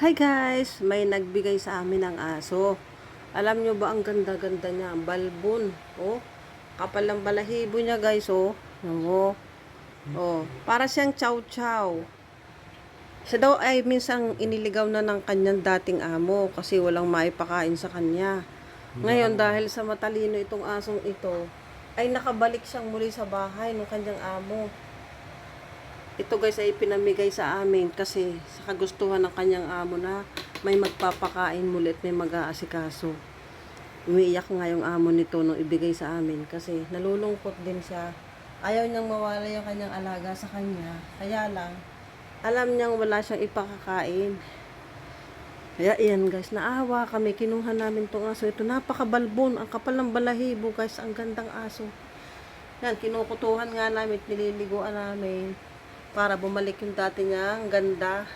Hi guys! May nagbigay sa amin ng aso. Alam nyo ba ang ganda-ganda niya? Ang balbon. Oh, kapal ng balahibo niya guys. Oh, oh, oh. Para siyang chow-chow. Siya daw ay minsan iniligaw na ng kanyang dating amo kasi walang maipakain sa kanya. Ngayon dahil sa matalino itong asong ito, ay nakabalik siyang muli sa bahay ng kanyang amo. Ito guys ay pinamigay sa amin kasi sa kagustuhan ng kanyang amo na may magpapakain muli at may mag-aasikaso. Umiiyak nga yung amo nito nung ibigay sa amin kasi nalulungkot din siya. Ayaw niyang mawala yung kanyang alaga sa kanya. Kaya lang, alam niyang wala siyang ipakakain. Kaya iyan guys, naawa kami. Kinuha namin tong aso. Ito napakabalbon. Ang kapal ng balahibo guys. Ang gandang aso. Yan, kinukutuhan nga namin. Nililiguan namin para bumalik yung dati niyang ganda.